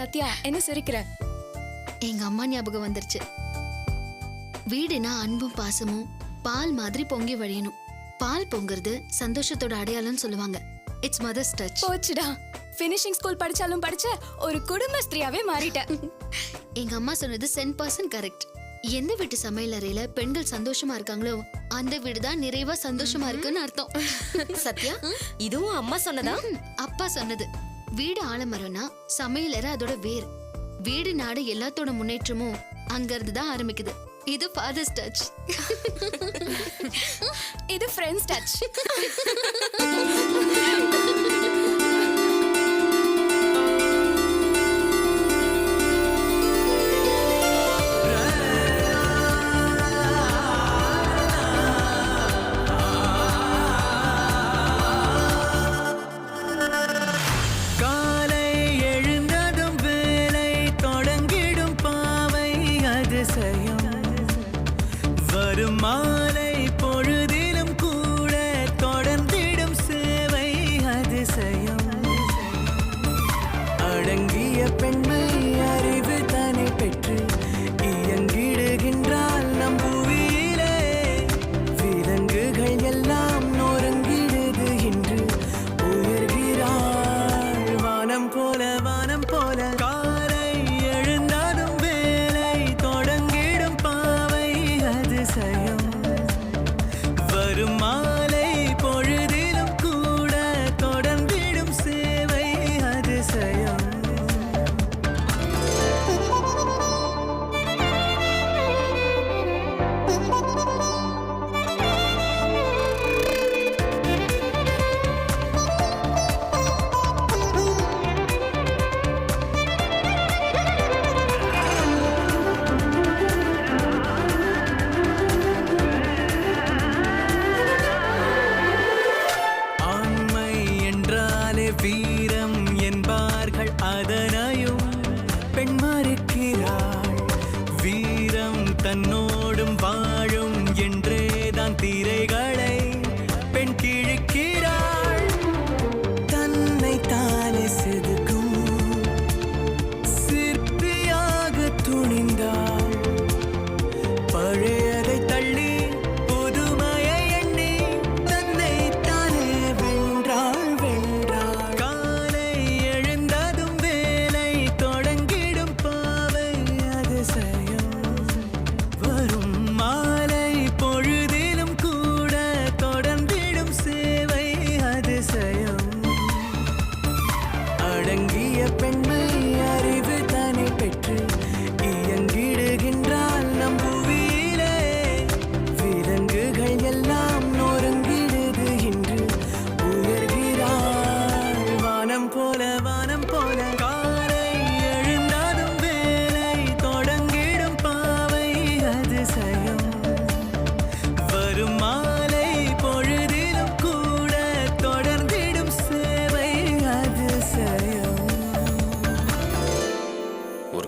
சத்யா, என்ன சிரிக்கிற? எங்க அம்மா ஞாபகம் வந்துருச்சு. வீடுனா அன்பும் பாசமும் பால் மாதிரி பொங்கி வழியணும். பால் பொங்குறது சந்தோஷத்தோட அடையாளம்னு சொல்லுவாங்க. It's mother's touch. போச்சுடா, ஃபினிஷிங் ஸ்கூல் படிச்சாலும் படிச்ச ஒரு குடும்ப ஸ்திரியாவே மாறிட்ட. எங்க அம்மா சொன்னது 100% கரெக்ட். எந்த வீட்டு சமையல் அறையில பெண்கள் சந்தோஷமா இருக்காங்களோ அந்த வீடு தான் நிறைவா சந்தோஷமா இருக்குன்னு அர்த்தம். சத்யா, இதுவும் அம்மா சொன்னதா? அப்பா சொன்னது. வீடு ஆலமரம்னா சமையல் அறை அதோட வேர். வீடு நாடு எல்லாத்தோட முன்னேற்றமும் அங்க இருந்து தான் ஆரம்பிக்குது. இது ஃபாதர்ஸ் டச். இது ஃப்ரெண்ட்ஸ் டச்.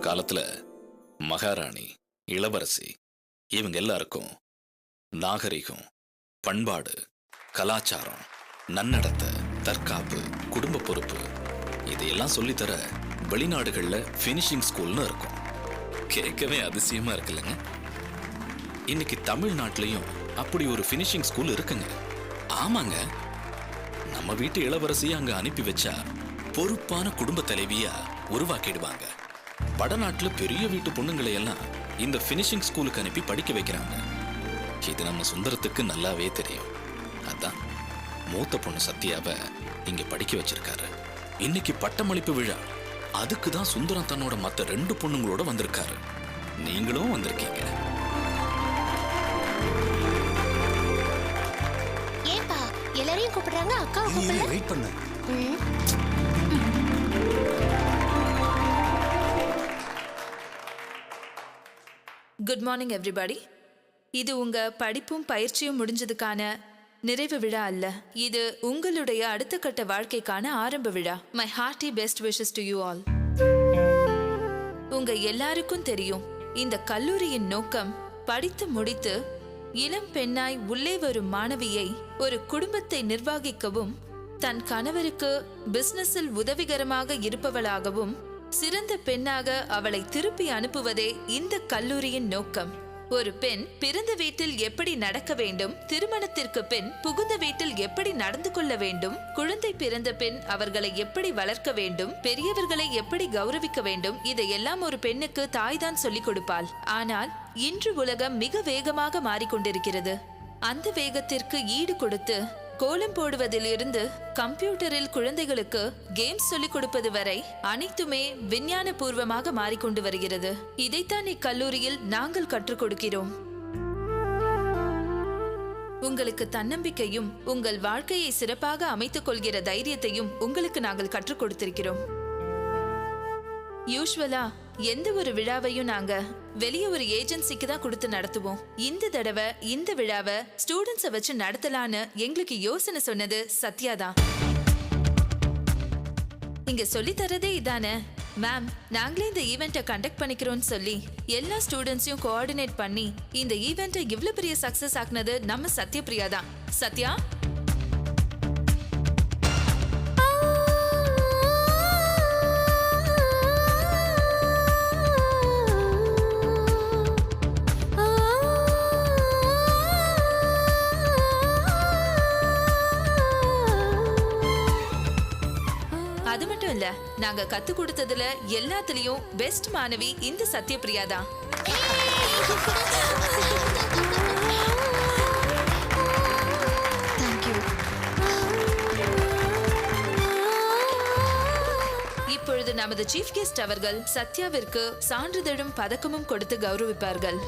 காலத்துல மகாராணி, இளவரசி இவங்க எல்லாருக்கும் நாகரிகம், பண்பாடு, கலாச்சாரம், நன்னடத்தை, தற்காப்பு, குடும்ப பொறுப்பு இதையெல்லாம் சொல்லித்தர வெளிநாடுகள்ல ஃபினிஷிங் ஸ்கூல்னு இருக்கும். கேட்கவே அதிசயமா இருக்குல்லங்க. இன்னைக்கு தமிழ்நாட்டிலையும் அப்படி ஒரு ஃபினிஷிங் ஸ்கூல் இருக்குங்க. ஆமாங்க, நம்ம வீட்டு இளவரசியை அங்க அனுப்பி வச்சா பொறுப்பான குடும்ப தலைவியா உருவாக்கிடுவாங்க. வடநாட்டுல பெரிய வீட்டு பொண்ணுங்களை எல்லாம் இந்த ஃபினிஷிங் ஸ்கூலுக்கு அனுப்பி படிக்க வைக்கிறாங்க. இது நம்ம சுந்தரத்துக்கு நல்லாவே தெரியும். அதான் மூத்த பொண்ணு சத்யாவை இங்க படிக்க வச்சிருக்காரு. இன்னைக்கு பட்டமளிப்பு விழா, அதுக்கு தான் சுந்தரம் தன்னோட மத்த 2 பொண்ணுங்களோட வந்திருக்காரு. நீங்களும் வந்திருக்கீங்க. ஏப்பா எல்லாரையும் கூப்பிடுறாங்க, அக்காவை கூப்பிடல? வெயிட் பண்ணு. Good morning everybody. இது உங்க படிப்பும் பயிற்சியும் முடிஞ்சதுக்கான நிறைவு விழா அல்ல. இது உங்களுடைய அடுத்த கட்ட வாழ்க்கைக்கான ஆரம்ப விழா. My hearty best wishes to you all. உங்க எல்லாருக்கும் தெரியும், இந்த கல்லூரியின் நோக்கம் படித்து முடித்து இளம் பெண்ணாய் உள்ளே வரும் மாணவியை ஒரு குடும்பத்தை நிர்வகிக்கவும், தன் கணவருக்கு பிசினஸில் உதவிகரமாக இருப்பவளாகவும், சிறந்த பெண்ணாக அவளை திருப்பி அனுப்புவதே இந்த கல்லூரியின் நோக்கம். ஒரு பெண் பிறந்த வீட்டில் எப்படி நடக்க வேண்டும், திருமணத்திற்கு பின் புகுந்த வீட்டில் எப்படி நடந்து கொள்ள வேண்டும், குழந்தை பிறந்த பின் அவர்களை எப்படி வளர்க்க வேண்டும், பெரியவர்களை எப்படி கௌரவிக்க வேண்டும், இதையெல்லாம் ஒரு பெண்ணுக்கு தாய்தான் சொல்லிக் கொடுப்பாள். ஆனால் இன்று உலகம் மிக வேகமாக மாறிக்கொண்டிருக்கிறது. அந்த வேகத்திற்கு ஈடு கொடுத்து கோலம் போடுவதிலிருந்து கம்ப்யூட்டரில் குழந்தைகளுக்கு கேம்ஸ் சொல்லிக் கொடுப்பது வரை அனைத்துமே விஞ்ஞான பூர்வமாக மாறிக்கொண்டு வருகிறது. இதைத்தான் இக்கல்லூரியில் நாங்கள் கற்றுக் கொடுக்கிறோம். உங்களுக்கு தன்னம்பிக்கையும் உங்கள் வாழ்க்கையை சிறப்பாக அமைத்துக் கொள்கிற தைரியத்தையும் உங்களுக்கு நாங்கள் கற்றுக் கொடுத்திருக்கிறோம். யூஸ்வலா எந்த ஒரு விழாவையும் நாங்க வெளியே ஒரு ஏஜென்சிக்கு தான் கொடுத்து நடத்துவோம். இந்த தடவை இந்த விழாவை ஸ்டூடெண்ட்ஸை வச்சு நடத்தலான்னு எங்களுக்கு யோசனை சொன்னது சத்யா தான். இங்க சொல்லி தரதே இதானே மேம், நாங்களே இந்த ஈவெண்ட்டை கண்டக்ட் பண்ணிக்கிறோம்னு சொல்லி எல்லா ஸ்டூடெண்ட்ஸையும் கோஆர்டினேட் பண்ணி இந்த ஈவெண்ட்டை இவ்வளவு பெரிய சக்சஸ் ஆக்குனது நம்ம சத்யபிரியா தான். சத்யா, அது மட்டும் இல்ல, நாங்க கத்து கொடுத்ததுல எல்லாத்துலயும் பெஸ்ட் மாணவி இந்த சத்யபிரியா தான். இப்பொழுது நமது சீஃப் கெஸ்ட் அவர்கள் சத்யாவிற்கு சான்றிதழும் பதக்கமும் கொடுத்து கௌரவிப்பார்கள்.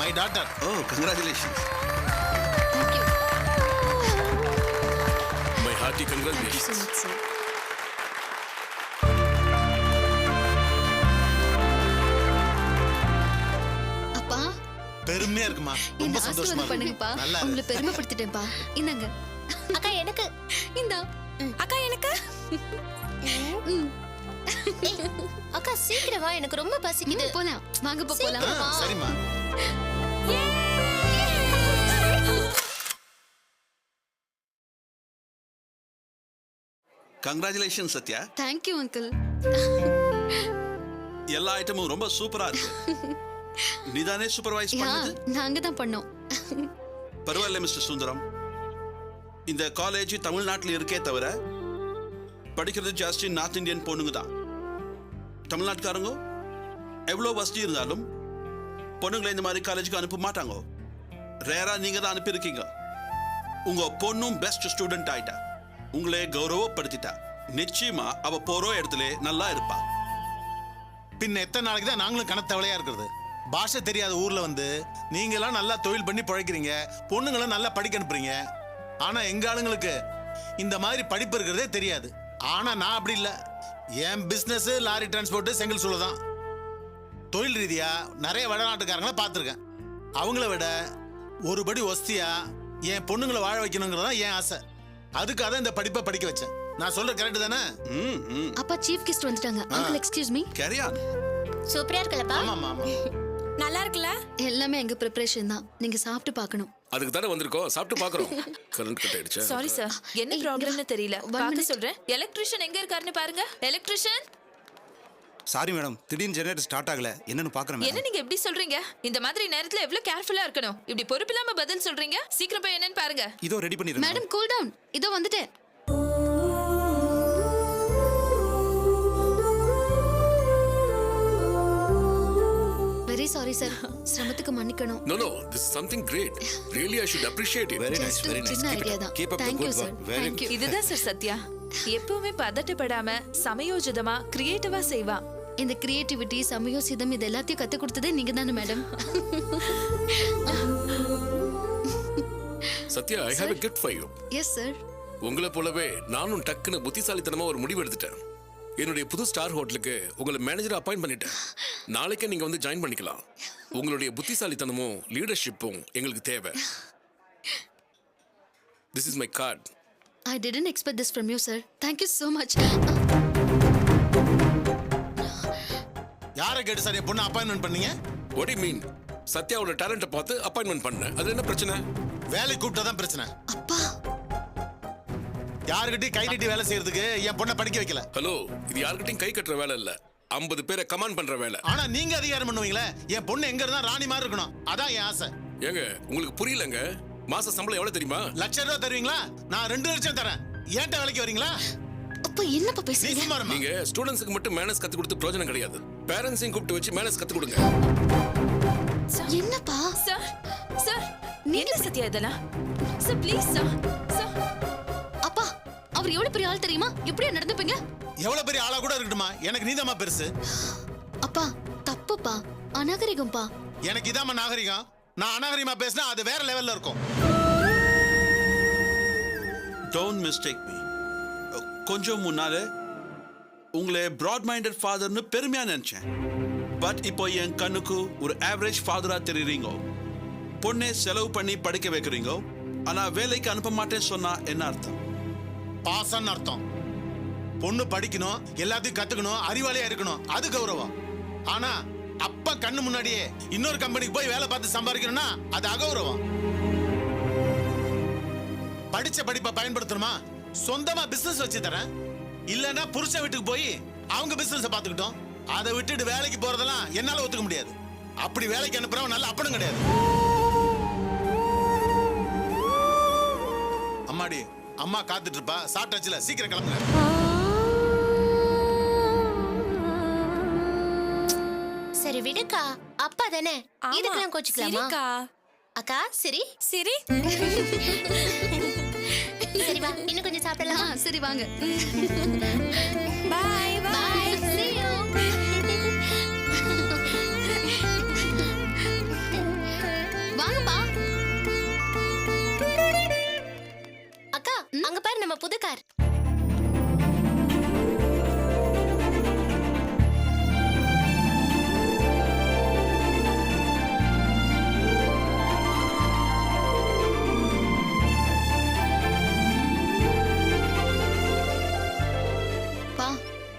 My daughter. Oh, congratulations. My hearty congratulations. அப்பா, பெருமையா இருக்குமா? ரொம்ப என்ன சந்தோஷமா ஆசீர்வாதம் பண்ணுங்கப்பா. நல்லா உங்களை பெருமைப்படுத்திட்டேன்ப்பா. இந்தாங்க. அக்கா எனக்கு. இந்தா. அக்கா எனக்கு. அக்கா சீக்கிரம் வா, எனக்கு ரொம்ப பசிக்குது. போலாம். வாங்கப்பா போலாம். சரிம்மா. Congratulations, Satya. Thank you, uncle. எல்லா ஐட்டமும் ரொம்ப சூப்பரா இருக்கு. நீதானே சூப்பர்வைஸ் பண்ணது? நாங்க தான் பண்ணோம். பரவாயில்ல மிஸ்டர் சுந்தரம். இந்த காலேஜ் தமிழ்நாட்டில் இருக்கே தவிர படிக்கிறது ஜாஸ்தி நார்த் இந்தியன் பொண்ணுங்க தான். தமிழ்நாட்டுக்காரங்க எவ்வளோ வசதி இருந்தாலும் பொண்ணுங்களை இந்த மாதிரி காலேஜுக்கு அனுப்ப மாட்டாங்க. ரேரா நீங்க தான் அனுப்பியிருக்கீங்க. உங்க பொண்ணும் பெஸ்ட் ஸ்டூடெண்ட் ஆயிட்டா, உங்களே கௌரவப்படுத்திட்டா. நிச்சயமா அவ போறோ இடத்துல நல்லா இருப்பா. பின்ன எத்தனை நாளைக்கு தான் நாங்களும் கணத்தவளையா இருக்கிறது? பாஷை தெரியாத ஊர்ல வந்து நீங்க எல்லாம் நல்லா தொழில் பண்ணி பழைக்கிறீங்க, பொண்ணுங்களை நல்லா படிக்க அனுப்புறீங்க. ஆனா எங்க ஆளுங்களுக்கு இந்த மாதிரி படிப்பு இருக்கிறதே தெரியாது. ஆனா நான் அப்படி இல்லை. என் பிசினஸ் லாரி டிரான்ஸ்போர்ட் செங்கல் சூழதான். தொழில் ரீதியா நிறைய வடநாட்டுக்காரங்களை பார்த்துருக்கேன். அவங்கள விட ஒருபடி ஒஸ்தியா என் பொண்ணுங்களை வாழ வைக்கணுங்கிறதா என் ஆசை. அதுக்காக தான் இந்த படிப்பை படிக்க வச்சேன். நான் சொல்ற கரெக்ட் தானே? அப்பா சீஃப் கெஸ்ட் வந்துட்டாங்க. Uncle excuse me. Carry on. சூப்பரா இருக்கலப்பா. ஆமா ஆமா. நல்லா இருக்குல்ல? எல்லாமே எங்க ப்ரிப்பரேஷன் தான். நீங்க சாப்பிட்டு பார்க்கணும். அதுக்கு தானே வந்திருக்கோம், சாப்பிட்டு பார்க்கறோம். கரண்ட் கட் ஆயிடுச்சு. சாரி சார், என்ன ப்ராப்ளம்னு தெரியல. பார்க்க சொல்றேன். எலக்ட்ரிஷியன் எங்க இருக்காருன்னு பாருங்க. எலக்ட்ரிஷியன். சாரி மேடம், திடீர்னு ஜெனரேட்டர் ஸ்டார்ட் ஆகல. என்னன்னு பார்க்கறேன். என்ன நீங்க எப்படி சொல்றீங்க? இந்த மாதிரி நேரத்துல எவ்வளவு கேர்ஃபுல்லா இருக்கணும். இப்படி பொறுப்பில்லாம பதில் சொல்றீங்க. சீக்கிரம் போய் என்னன்னு பாருங்க. இதோ ரெடி பண்ணிடுறேன். Madam cool down. இதோ வந்துட்டேன். Very sorry sir. சிரமத்துக்கு மன்னிக்கணும். No, no, this is something great. Really, I should appreciate it. Very nice, very nice. சின்ன ஐடியா தான். Keep up the Thank you good sir. work. Very Thank you. இதுதான் sir Sathya. எப்பவுமே பதட்டப்படாம சமயோஜிதமா கிரியேட்டிவா செய்வா. இந்த creativity, சமயோசிதம் இது எல்லாத்தையும் கத்து கொடுத்ததே நீங்க தானே madam. Satya, I have a gift for you. Yes sir. உங்களை போலவே நானும் டக்குன்னு புத்திசாலித்தனமா ஒரு முடிவு எடுத்துட்டேன். என்னுடைய புது ஸ்டார் ஹோட்டலுக்கு உங்களை மேனேஜர் அப்பாயிண்ட் பண்ணிட்டேன். நாளைக்கே நீங்க வந்து ஜாயின் பண்ணிக்கலாம். உங்களுடைய புத்திசாலித்தனமும் லீடர்ஷிப்பும் எங்களுக்கு தேவை. This is my card. I didn't expect this from you sir. Thank you so much. யாரை கேட்டு சார் என் பொண்ணு அப்பாயின்மெண்ட் பண்ணீங்க? What do you mean? சத்யாவோட டேலண்ட்டை பார்த்து அப்பாயின்மெண்ட் பண்ணேன். அது என்ன பிரச்சனை? வேலை கூப்பிட்டா தான் பிரச்சனை. அப்பா யாருக்கிட்டையும் கை நீட்டி வேலை செய்யறதுக்கு என் பொண்ணை படிக்க வைக்கல. ஹலோ, இது யார்கிட்டயும் கை கட்டுற வேலை இல்ல, 50 பேரை கமாண்ட் பண்ற வேலை. ஆனா நீங்க அதிகாரம் பண்ணுவீங்களே. என் பொண்ணு எங்க இருந்தா ராணி மாதிரி இருக்கணும், அதான் என் ஆசை. ஏங்க உங்களுக்கு புரியலங்க, மாச சம்பளம் எவ்வளவு தெரியுமா? ₹1,00,000 தருவீங்களா? நான் 2 லட்சம் தரேன். ஏன்ட்ட வேலைக்கு வரீங்களா? அப்பா என்னப்பா நீ பேசுறீங்க? சும்மா இருமா. நீங்க ஸ்டூடெண்ட்ஸ்க்கு மட்டும் மேனஸ் கத்து கொடுத்து பிரயோஜனம் கிடையாது. பேரண்ட்ஸையும் கூப்பிட்டு வச்சு மேனஸ் கத்து கொடுங்க. என்னப்பா? சார் சார் என்ன சத்யா இதெல்லாம்? Sir please sir sir. அப்பா அவர் எவ்வளவு பெரிய ஆள் தெரியுமா? எப்படியா நடந்துப்பீங்க? எவ்வளவு பெரிய ஆளா கூட இருக்கட்டுமா, எனக்கு நீதாம்மா பெருசு. அப்பா தப்புப்பா, அநாகரிகம்பா. எனக்கு இதாம்மா நாகரிகம். நான் அநாகரிகமா பேசினா அது வேற லெவல்ல இருக்கும். Don't mistake me. கொஞ்சம் முன்னாலே உங்களை ப்ராட் மைண்டட் ஃபாதர்னு பெருமையா நினைச்சேன். பட் இப்போ என் கண்ணுக்கு ஒரு ஆவரேஜ் ஃபாதரா தெரியுறீங்க. பொண்ணை செலவு பண்ணி படிக்க வைக்கிறீங்க, ஆனா வேலைக்கு அனுப்ப மாட்டேன்னு சொன்னா என்ன அர்த்தம்? பாசன்னு அர்த்தம். பொண்ணு படிக்கணும், எல்லாத்தையும் கத்துக்கணும், அறிவாளியா இருக்கணும், அது கௌரவம். ஆனா அப்பா கண்ணு முன்னாடியே இன்னொரு கம்பெனிக்கு போய் வேலை பார்த்து சம்பாதிக்கணும்னா அது அகௌரவம். படிச்ச படிப்பை பயன்படுத்தணுமா, சொந்தமா பிசினஸ் வச்சு தரேன். இல்லன்னா புருஷன் வீட்டுக்கு போய் அவங்க பிசினஸ் பார்த்துக்கிட்டோம். அதை விட்டுட்டு வேலைக்கு போறதெல்லாம் என்னால ஒத்துக்க முடியாது. அப்படி வேலைக்கு அனுப்புறவன் நல்ல அப்பனும் கிடையாது. அம்மாடி, அம்மா காத்துட்டு இருப்பா. சாப்பிட்டாச்சுல, சீக்கிரம் கிளம்புங்க. சரி விடுக்கா, அப்பா தானே, இதுக்கெல்லாம் கோச்சுக்கலாமா? அக்கா சரி சரி சரி வா, இன்னும் கொஞ்சம் சாப்பிடலாம். சரி வாங்க. பாய் Bye. See you. வாங்கப்பா. அக்கா அங்க பாரு நம்ம புது கார். பா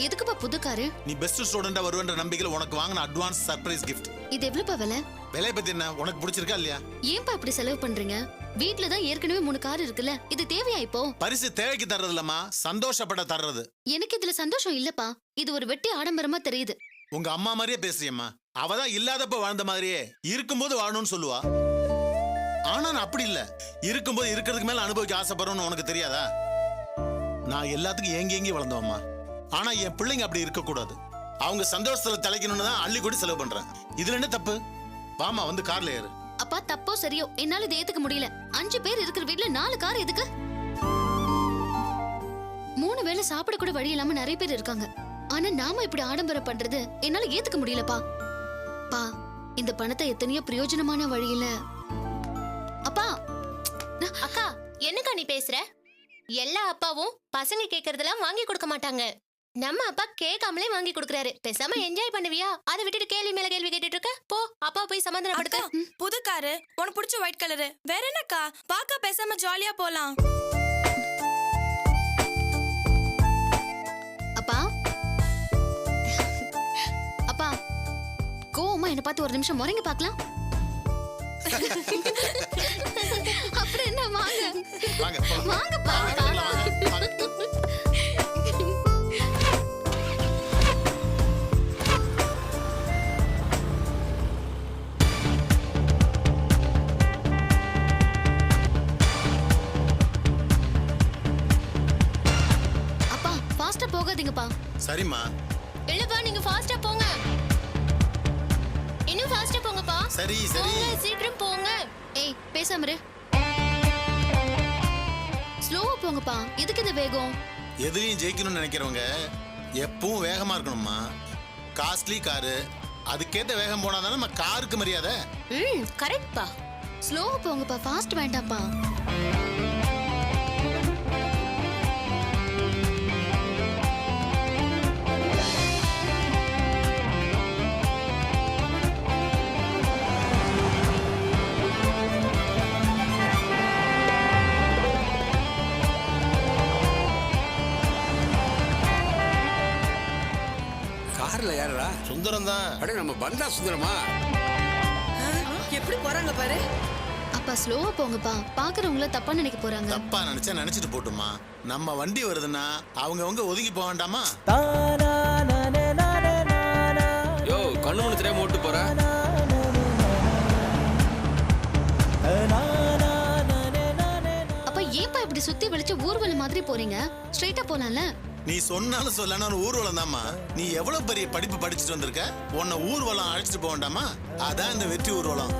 எதுக்குப்பா புது காரு? நீ பெஸ்ட் ஸ்டூடெண்டா வருவன்ற நம்பிக்கையில உனக்கு வாங்கின அட்வான்ஸ் சர்ப்ரைஸ் கிஃப்ட். இது எவ்வளவுப்பா விலை? விலை பத்தி என்ன, உனக்கு பிடிச்சிருக்கா இல்லையா? ஏன்பா இப்படி செலவு பண்றீங்க? வீட்ல தான் ஏற்கனவே 3 கார் இருக்குல்ல, இது தேவையா இப்போ? பரிசு தேவைக்கு தர்றது இல்லம்மா, சந்தோஷப்பட தர்றது. எனக்கு இதுல சந்தோஷம் இல்லப்பா. இது ஒரு வெட்டி ஆடம்பரமா தெரியுது. உங்க அம்மா மாதிரியே பேசுறியம்மா. அவதான் இல்லாதப்ப வாழ்ந்த மாதிரியே இருக்கும்போது வாழணும்னு சொல்லுவா. ஆனா நான் அப்படி இல்ல. இருக்கும்போது இருக்கிறதுக்கு மேல அனுபவிக்க ஆசைப்படுறோம்னு உனக்கு தெரியாதா? நான் எல்லாத்துக்கும் ஏங்கி வளர்ந்தவம்மா. ஆனா என் பிள்ளைங்க அப்படி இருக்க கூடாது. அவங்க சந்தோஷத்துல தலைக்கணும்னு தான் அள்ளி கூடி செலவு பண்றேன். இதுல என்ன தப்பு? வாமா வந்து கார்ல ஏறு. அப்பா தப்போ சரியோ, என்னால இதை ஏத்துக்க முடியல. 5 பேர் இருக்கிற வீட்ல 4 கார் எதுக்கு? 3 வேளை சாப்பிட கூட வழி இல்லாம நிறைய பேர் இருக்காங்க. ஆனா நாம இப்படி ஆடம்பரம் பண்றது என்னால ஏத்துக்க முடியலப்பா. பா இந்த பணத்தை எத்தனையோ பிரயோஜனமான வழியில. அப்பா அக்கா என்னக்கா நீ பேசுற? எல்லா அப்பாவும் பசங்க கேக்குறதெல்லாம் வாங்கி கொடுக்க மாட்டாங்க. நம்ம அப்பா கேட்காமலே வாங்கி கொடுக்கறாரு. பேசாம என்ஜாய் பண்ணுவியா? அதை விட்டுட்டு கேள்வி மேல கேள்வி கேட்டுட்டு இருக்க. போ அப்பா போய் சமாதானப்படுத்த. புது காரு, உனக்கு பிடிச்ச ஒயிட் கலரு. வேற என்னக்கா, பாக்க பேசாம ஜாலியா போலாம். அப்பா அப்பா கோவமா என்ன பார்த்து ஒரு நிமிஷம் முறைங்க பார்க்கலாம். அப்படி என்ன? வாங்க வாங்க போலாம். வாங்கப்பா. அப்பா ஃபாஸ்டா போகாதீங்கப்பா. சரிம்மா. இல்லப்பா நீங்க ஃபாஸ்டா போங்க. இன்னும் ஃபாஸ்டா போங்கப்பா. சரி சரி. போங்க, சீக்கிரம் போங்க. ஏய் பேசாம இரு. ஸ்லோவா போங்கப்பா. எதுக்கு இந்த வேகம்? எதுலையும் ஜெயிக்கணும்னு நினைக்கிறவங்க எப்பவும் வேகமா இருக்கணும்மா. காஸ்ட்லி காரு, அதுக்கேத்த வேகம் போனாதானே நம்ம காருக்கு மரியாதை. கரெக்ட்பா. ஸ்லோவா போங்கப்பா, ஃபாஸ்ட் வேண்டாம்ப்பா. கார்ல யாரா? சுந்தரம் தான். அடே நம்ம பந்தா சுந்தரமா? எப்படி போறாங்க பாரு. அப்பா அப்பா ஸ்லோவா போங்கப்பா, பாக்குறவங்கள தப்பா நினைக்க போறாங்க. தப்பா நினைச்சா நினைச்சிட்டு போட்டுமா. நம்ம வண்டி வருதுன்னா அவங்க ஒதுங்கி போக வேண்டாமா? யோ கண்ணு மணி தெரியாம ஓட்டு போற. அப்ப ஏன்பா இப்படி சுத்தி வெளிச்ச ஊர்வலம் மாதிரி போறீங்க? ஸ்ட்ரைட்டா போலாம்ல. நீ சொன்னாலும் சொல்லனாலும் ஊர்வலம் தாம்மா. நீ எவ்வளவு பெரிய படிப்பு படிச்சுட்டு வந்திருக்க, உன்னை ஊர்வலம் அழைச்சிட்டு போக வேண்டாமா? அதான் இந்த வெற்றி ஊர்வலம்.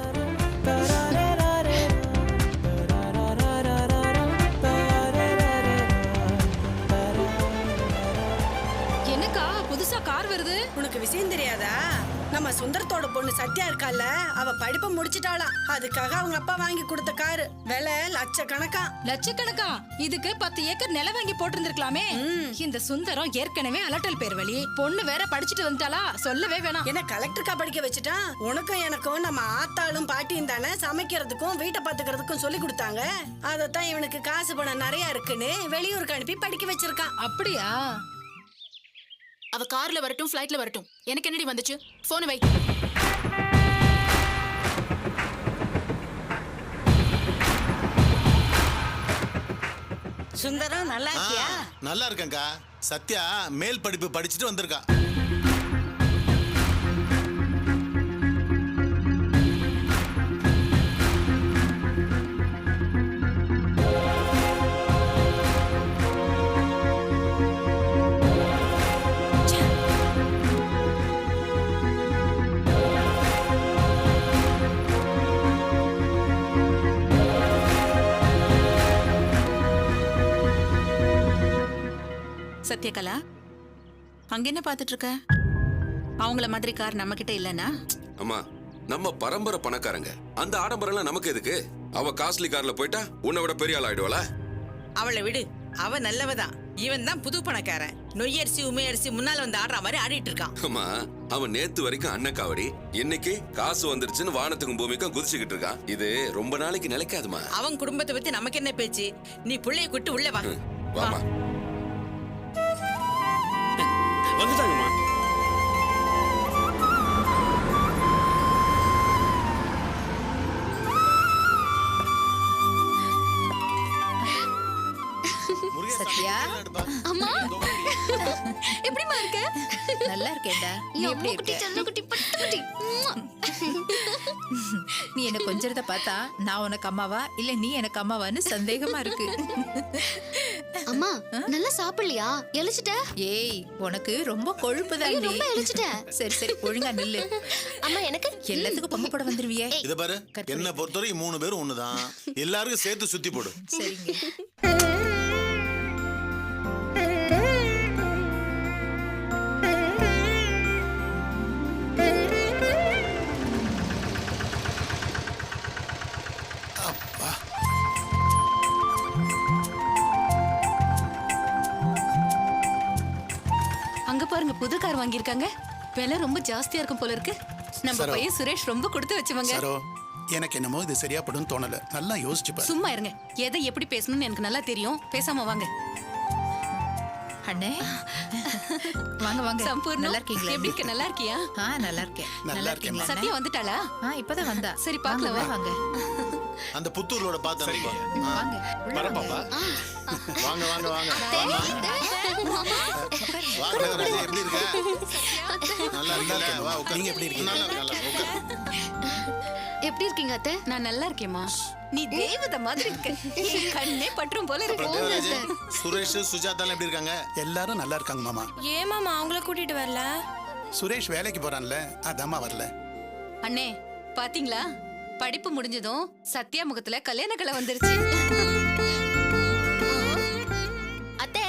என்னக்கா புதுசா கார் வருது? உனக்கு விஷயம் தெரியாதா? நம்ம சுந்தரத்தோட பொண்ணு சத்யா இருக்கால, அவ படிப்பை முடிச்சிட்டாளாம். அதுக்காக அவங்க அப்பா வாங்கி கொடுத்த காரு விலை லட்சக்கணக்கா. லட்சக்கணக்கா? இதுக்கு 10 ஏக்கர் நிலம் வாங்கி போட்டிருந்திருக்கலாமே. இந்த சுந்தரம் ஏற்கனவே அலட்டல் பேர் வழி, பொண்ணு வேற படிச்சுட்டு வந்துட்டாளா, சொல்லவே வேணாம். என்ன கலெக்டருக்கா படிக்க வச்சுட்டான்? உனக்கும் எனக்கும் நம்ம ஆத்தாளும் பாட்டியும் தானே சமைக்கிறதுக்கும் வீட்டை பாத்துக்கிறதுக்கும் சொல்லி கொடுத்தாங்க. அதத்தான் இவனுக்கு காசு பணம் நிறைய இருக்குன்னு வெளியூருக்கு அனுப்பி படிக்க வச்சிருக்கான். அப்படியா? அவ கார்ல வரட்டும், ஃளைட்ல வரட்டும், எனக்கு என்னடி வந்துச்சு? போன் வை. சுந்தரம் நல்லா இருக்கியா? நல்லா இருக்கேன்க்கா. சத்யா மேல் படிப்பு படிச்சுட்டு வந்திருக்கா. சத்யகலா, அங்க என்ன பாத்துட்டு இருக்க? அவங்கள மாதிரி கார் நம்ம கிட்ட இல்லனா? அம்மா, நம்ம பரம்பரை பணக்காரங்க. அந்த ஆடம்பரம் நமக்கு எதுக்கு? அவ காஸ்ட்லி கார்ல போயிட்டா உன்னை விட பெரிய ஆள் ஆயிடுவாளா? அவளை விடு, அவ நல்லவதான். இவன் தான் புது பணக்காரன். நொய்யரிசி உமையரிசி முன்னால வந்து ஆடுற மாதிரி ஆடிட்டு இருக்கான். அம்மா, அவன் நேத்து வரைக்கும் அண்ணன் காவடி, இன்னைக்கு காசு வந்துருச்சுன்னு வானத்துக்கும் பூமிக்கும் குதிச்சுக்கிட்டு இருக்கான். இது ரொம்ப நாளைக்கு நிலைக்காதுமா. அவன் குடும்பத்தை பத்தி நமக்கு என்ன பேச்சு? நீ புள்ளைய கூட்டு உள்ள வா. வாமா. வந்துட்டாங்கம்மா. சத்யா, அம்மா எப்படிமா இருக்க? நல்லா இருக்கேன்டா. நீ எப்படி இருக்க? செல்லக்குட்டி பட்டுக்குட்டி. நீ என்ன கொஞ்சறத பார்த்தா நான் உனக்கு அம்மாவா இல்ல நீ எனக்கு அம்மாவான்னு சந்தேகமா இருக்கு. அம்மா நல்லா சாப்பிடலையா? எலிச்சிட்ட? ஏய், உனக்கு ரொம்ப கொழுப்பு தான். ரொம்ப எலிச்சிட்ட. சரி சரி, ஒழுங்கா நில்லு. அம்மா எனக்கு எல்லாத்துக்கும் பங்கு போட வந்துருவியே. இத பாரு, என்ன பொறுத்தவரைக்கும் 3 பேரும் ஒண்ணுதான். எல்லாருக்கும் சேர்த்து சுத்தி போடு. சரிங்க. அங்க பாருங்க, புது கார் வாங்கியிருக்காங்க. விலை ரொம்ப ஜாஸ்தியா இருக்கும் போல இருக்கு. நம்ம பையன் சுரேஷ் ரொம்ப கொடுத்து வச்சவங்க. எனக்கு என்னமோ இது சரியா படும் தோணல. நல்லா யோசிச்சு பாரு. சும்மா இருங்க. எதை எப்படி பேசணும்னு எனக்கு நல்லா தெரியும். பேசாம வாங்க. அண்ணே வாங்க வாங்க. சம்பூர்ணம், நல்லா இருக்கீங்களா? எப்படி இருக்க? நல்லா இருக்கியா? நல்லா இருக்கேன். நல்லா இருக்கேன். சத்யா வந்துட்டாளா? இப்பதான் வந்தா. சரி, பார்க்கலாம். வாங்க அந்த புத்தூர்லோட பார்த்தா வாங்க. வர பாப்பா. வாங்க வாங்க வாங்க. வா கனகராஜா, எப்படி இருக்க? நல்லா இருக்கீங்களா? வா உட்கார். நீங்க எப்படி இருக்கீங்க? நல்லா உட்கார். எப்படி இருக்கீங்க அத்தை? நான் நல்லா இருக்கேம்மா. நீ தேவதை மாதிரி இருக்க. என் கண்ணே பற்றும் போல இருக்கு. கனகராஜா, சுரேஷ் சுஜாதா எப்படி இருக்காங்க? எல்லாரும் நல்லா இருக்காங்க மாமா. ஏன் மாமா அவங்கள கூட்டிட்டு வரல? சுரேஷ் வேலைக்கு போறான்ல, அதாம்மா வரல. அண்ணே, பாத்தீங்களா? படிப்பு முடிஞ்சதும் சத்யா முகத்துல கல்யாண கலை வந்துருச்சு. அத்தை,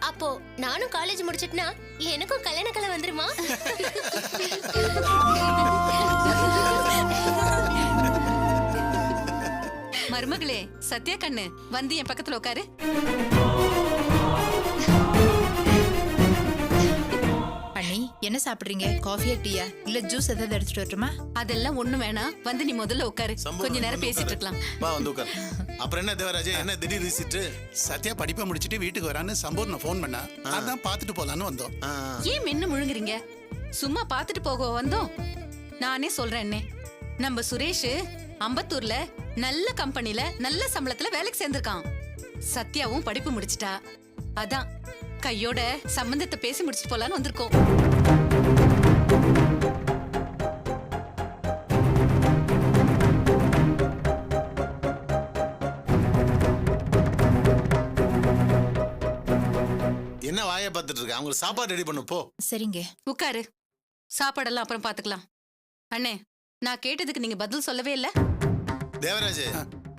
அப்போ நானும் காலேஜ் முடிச்சிட்டனா எனக்கும் கல்யாண கலை வந்துருமா? மருமகளே, சத்யா கண்ணு வந்து என் பக்கத்துல உட்காரு. அண்ணி, என்ன சாப்பிடுறீங்க? காஃபியா டீயா இல்ல ஜூஸ் ஏதாவது எடுத்துட்டு வரட்டுமா? அதெல்லாம் ஒண்ணும் வேணாம். வந்து நீ முதல்ல உட்காரு. கொஞ்ச நேரம் பேசிட்டு இருக்கலாம். வா வந்து உட்கார். அப்புறம் என்ன தேவராஜா, என்ன திடீர் விசிட்டு? சத்யா படிப்பை முடிச்சிட்டு வீட்டுக்கு வரான்னு சம்பூர்ண ஃபோன் பண்ணா. அதான் பார்த்துட்டு போலான்னு வந்தோம். ஏன் மென்னு முழுங்குறீங்க? சும்மா பார்த்துட்டு போக வந்தோம். நானே சொல்றேன் அண்ணே, நம்ம சுரேஷ் அம்பத்தூர்ல நல்ல கம்பெனில நல்ல சம்பளத்துல வேலைக்கு சேர்ந்திருக்கான். சத்யாவும் படிப்பு முடிச்சிட்டா. அதான் கையோட சம்பந்தத்தை பேசி முடிச்சிட்டு போலான்னு வந்திருக்கோம். என்ன வாயை பார்த்துட்டு இருக்க? அவங்களுக்கு சாப்பாடு ரெடி பண்ணு போ. சரிங்க. உட்காரு, சாப்பாடெல்லாம் அப்புறம் பாத்துக்கலாம். அண்ணே, நான் கேட்டதுக்கு நீங்க பதில் சொல்லவே இல்ல. தேவராஜ்,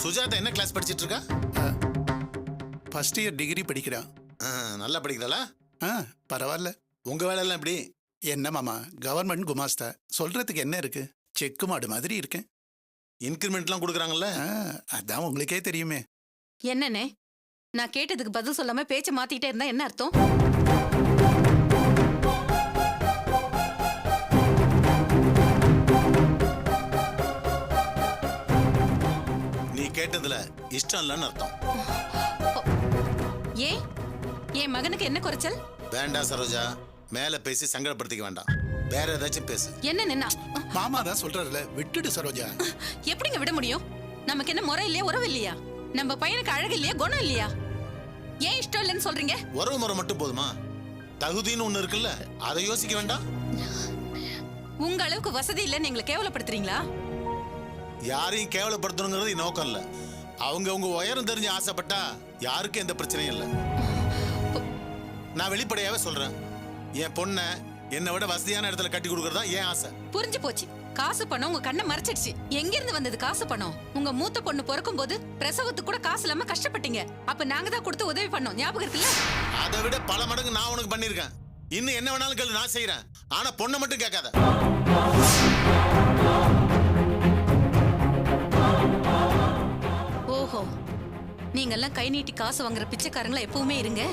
சுஜாதா என்ன கிளாஸ் படிச்சிட்டு இருக்கா? ஃபர்ஸ்ட் இயர் டிகிரி படிக்கிறான். நல்லா படிக்கிறாளா? பரவாயில்ல. உங்க வேலை எல்லாம் எப்படி? என்ன மாமா, கவர்மெண்ட் குமாஸ்தா, சொல்றதுக்கு என்ன இருக்கு? செக்கு மாடு மாதிரி இருக்கேன். இன்கிரிமெண்ட்லாம் கொடுக்குறாங்கல்ல? அதான் உங்களுக்கே தெரியுமே. என்னண்ணே, நான் கேட்டதுக்கு பதில் சொல்லாம பேச்ச மாத்திக்கிட்டே இருந்தா என்ன அர்த்தம்? நீ கேட்டதுல இஷ்டம் இல்லைன்னு அர்த்தம். ஏன் என் மகனுக்கு என்ன குறைச்சல்? வேண்டாம் சரோஜா, மேல பேசி சங்கடப்படுத்திக்க வேண்டாம். வேற ஏதாச்சும் பேசு. என்ன நின்னா? மாமா தான் சொல்றாருல, விட்டுடு சரோஜா. எப்படிங்க விட முடியும்? நமக்கு என்ன முறை இல்லையா, உறவு இல்லையா? நம்ம பையனுக்கு அழகு இல்லையா, குணம் இல்லையா? ஏன் இஷ்டம் இல்லைன்னு சொல்றீங்க? உறவு முறை மட்டும் போதுமா? தகுதின்னு ஒண்ணு இருக்குல்ல, அதை யோசிக்க வேண்டாம். உங்க அளவுக்கு வசதி இல்லைன்னு எங்களை கேவலப்படுத்துறீங்களா? யாரையும் கேவலப்படுத்தணுங்கிறது நோக்கம் இல்ல. அவங்க உயரம் தெரிஞ்சு ஆசைப்பட்டா யாருக்கும் எந்த பிரச்சனையும் இல்லை. நான் வெளிப்படையாவே சொல்றேன், என் பொண்ணை என்னை விட வசதியான இடத்துல கட்டி கொடுக்கறதா என் ஆசை. புரிஞ்சு போச்சு. காசு பணம் உங்க கண்ணை மறைச்சிடுச்சு. எங்க இருந்து வந்தது காசு பணம்? உங்க மூத்த பொண்ணு பிறக்கும் போது பிரசவத்துக்கு கூட காசு இல்லாம கஷ்டப்பட்டீங்க. அப்ப நாங்க தான் கொடுத்து உதவி பண்ணோம், ஞாபகம் இருக்குல்ல? அதை விட பல மடங்கு நான் உனக்கு பண்ணிருக்கேன். இன்னும் என்ன வேணாலும் கேளு, நான் செய்யறேன். ஆனா பொண்ணை மட்டும் கேட்காத. ஓஹோ, நீங்க எல்லாம் கை நீட்டி காசு வாங்குற பிச்சைக்காரங்களா எப்பவுமே இருங்க.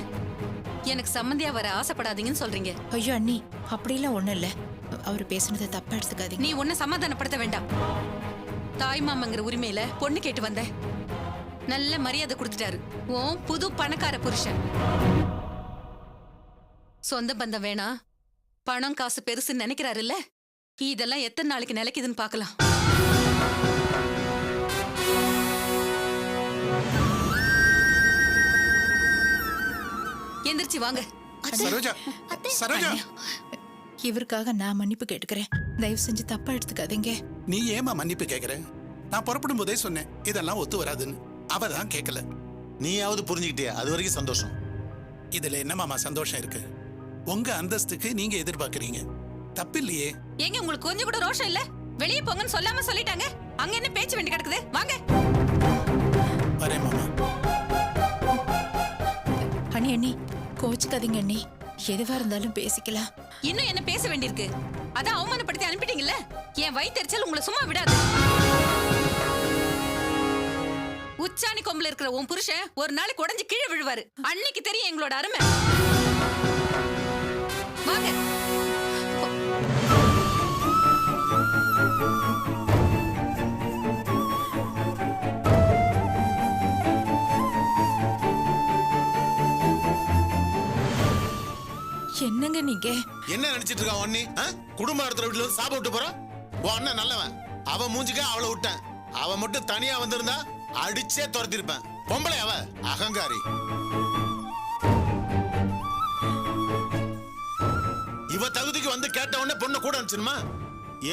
எனக்கு சம்மந்தியா வர ஆசைப்படாதீங்கன்னு சொல்றீங்க. ஐயோ அண்ணி, அப்படிலாம் ஒண்ணும் இல்ல. அவர் பேசுனதை தப்பா எடுத்துக்காதீங்க. நீ ஒன்னும் சமாதானப்படுத்த வேண்டாம். தாய் மாமங்கிற உரிமையில பொண்ணு கேட்டு வந்த. நல்ல மரியாதை கொடுத்துட்டாரு ஓ புது பணக்கார புருஷன். சொந்த பந்தம் வேணா, பணம் காசு பெருசுன்னு நினைக்கிறாருல்ல. இதெல்லாம் எத்தனை நாளைக்கு நிலைக்குதுன்னு பார்க்கலாம். எந்திரிச்சு வாங்க. சரோஜா, சரோஜா, இவருக்காக நான் மன்னிப்பு கேட்டுக்கிறேன். தயவு செஞ்சு தப்பா எடுத்துக்காதீங்க. நீ ஏமா மன்னிப்பு கேக்குற? நான் புறப்படும் போதே சொன்னேன் இதெல்லாம் ஒத்து வராதுன்னு. அவ தான் கேட்கல. நீயாவது புரிஞ்சுக்கிட்டியா? அது வரைக்கும் சந்தோஷம். இதுல என்ன மாமா சந்தோஷம் இருக்கு? உங்க அந்தஸ்துக்கு நீங்க எதிர்பார்க்கறீங்க, தப்பு இல்லையே. ஏங்க உங்களுக்கு கொஞ்சம் கூட ரோஷம் இல்ல? வெளியே போங்கன்னு சொல்லாம சொல்லிட்டாங்க. அங்க என்ன பேச்சு வேண்டி கிடக்குது? வாங்க. வரேன் மாமா. அண்ணி அண்ணி, கோச்சுக்காதீங்க அண்ணி. எதுவா இருந்தாலும் பேசிக்கலாம். இன்னும் என்ன பேச வேண்டியிருக்கு? அதான் அவமானப்படுத்தி அனுப்பிட்டீங்கல்ல. என் வயித்தெரிச்சல் உங்களை சும்மா விடாது. உச்சாணி கொம்புல இருக்கிற உன் புருஷன் ஒரு நாளைக்கு உடைஞ்சு கீழே விழுவாரு. அன்னைக்கு தெரியும் எங்களோட அருமை. வாங்க. என்னங்க நீங்க? என்ன நினைச்சிட்டு இருக்கா அண்ணி? குடும்ப இடத்துல வீட்டுல வந்து சாப்பிட விட்டு போறான். உன் அண்ணன் நல்லவன், அவன் மூஞ்சிக்க அவளை விட்டேன். அவன் மட்டும் தனியா வந்திருந்தா அடிச்சே துரத்திருப்பேன். பொம்பளை அவ அகங்காரி. இவ தகுதிக்கு வந்து கேட்ட உடனே பொண்ணு கூட அனுப்பிச்சிருமா?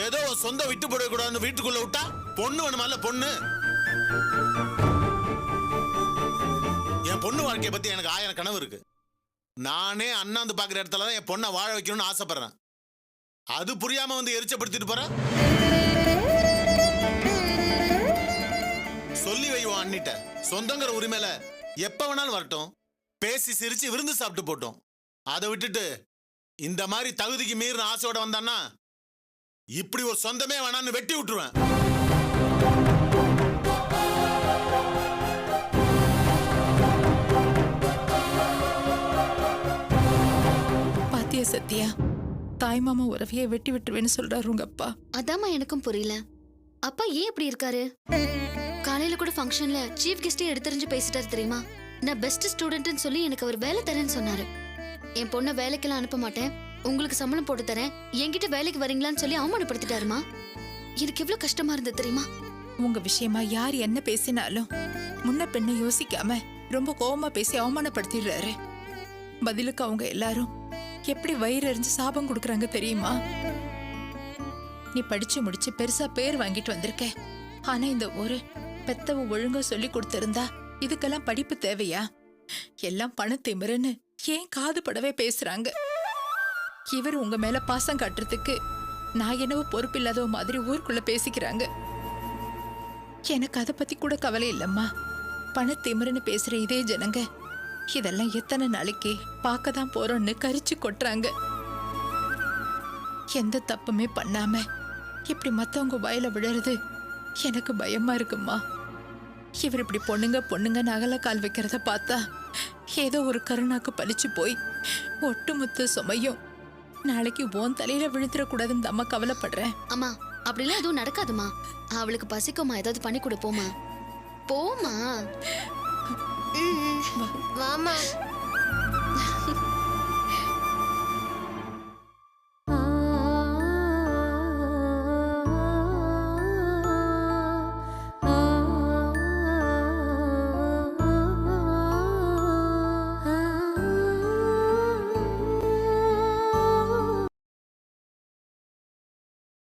ஏதோ சொந்த விட்டு போட கூடாதுன்னு வீட்டுக்குள்ள விட்டா பொண்ணு வேணுமால பொண்ணு. என் பொண்ணு வாழ்க்கைய பத்தி எனக்கு 1000 கனவு இருக்கு. நானே அண்ணாந்து பாக்குற இடத்துல தான் என் பொண்ணை வாழ வைக்கணும்னு ஆசைப்படுறேன். அது புரியாம வந்து எரிச்சப்படுத்திட்டு போற. சொல்லி வைவோம் அண்ணிட்ட, சொந்தங்கிற உரிமையில எப்ப வேணாலும் வரட்டும், பேசி சிரிச்சு விருந்து சாப்பிட்டு போட்டோம். அதை விட்டுட்டு இந்த மாதிரி தகுதிக்கு மீறின ஆசையோட வந்தான்னா இப்படி ஒரு சொந்தமே வேணான்னு வெட்டி விட்டுருவேன். பாத்தியா சத்யா, தாய் மாமா உறவையே வெட்டி விட்டுருவேன்னு சொல்றாரு உங்க அப்பா. அதாம்மா எனக்கும் புரியல. அப்பா ஏன் இப்படி இருக்காரு? காலையில கூட ஃபங்க்ஷன்ல சீஃப் கெஸ்டே எடுத்துரிஞ்சு பேசிட்டாரு தெரியுமா? நான் பெஸ்ட் ஸ்டூடெண்ட்னு சொல்லி எனக்கு அவர் வேலை தரேன்னு சொன்னாரு. என் பொண்ணை வேலைக்கெல்லாம் அனுப்ப மாட்டேன், உங்களுக்கு சம்பளம் போட்டு தரேன், என்கிட்ட வேலைக்கு வரீங்களான்னு சொல்லி அவமானப்படுத்திட்டாருமா. எனக்கு எவ்வளவு கஷ்டமா இருந்தது தெரியுமா? உங்க விஷயமா யார் என்ன பேசினாலும் முன்ன பின்ன யோசிக்காம ரொம்ப கோவமா பேசி அவமானப்படுத்திடுறாரு. பதிலுக்கு அவங்க எல்லாரும் எப்படி வயிறு எறிஞ்சு சாபம் கொடுக்கறாங்க தெரியுமா? நீ படிச்சு முடிச்சு பெருசா பேர் வாங்கிட்டு வந்திருக்க. ஆனா இந்த ஒரு பெத்தவ ஒழுங்கா சொல்லி கொடுத்திருந்தா இதுக்கெல்லாம் படிப்பு தேவையா? எல்லாம் பணத்திமிருன்னு ஏன் காது படவே பேசுறாங்க. இவர் உங்க மேல பாசம் காட்டுறதுக்கு நான் என்னவோ பொறுப்பில்லாத மாதிரி ஊருக்குள்ள பேசிக்கிறாங்க. எனக்கு அதை பத்தி கூட கவலை இல்லம்மா. பணத்திமிருன்னு பேசுற இதே ஜனங்க இதெல்லாம் எத்தனை நாளைக்கு பார்க்க தான் போறோம்னு கரிச்சு கொட்டுறாங்க. எந்த தப்புமே பண்ணாம இப்படி மத்தவங்க வாயில விழறது எனக்கு பயமா இருக்குமா. இவர் இப்படி பொண்ணுங்க நகல கால் வைக்கிறத பார்த்தா ஏதோ ஒரு கருணாக்கு பலிச்சு போய் ஒட்டுமொத்த சுமையும் நாளைக்கு உன் தலையில விழுந்துடக்கூடாதுன்னு அம்மா கவலைப்படுறேன். அம்மா அப்படிலாம் எதுவும் நடக்காதுமா. அவளுக்கு பசிக்குமா, ஏதாவது பண்ணி கொடுப்போமா. போமா. வாமா.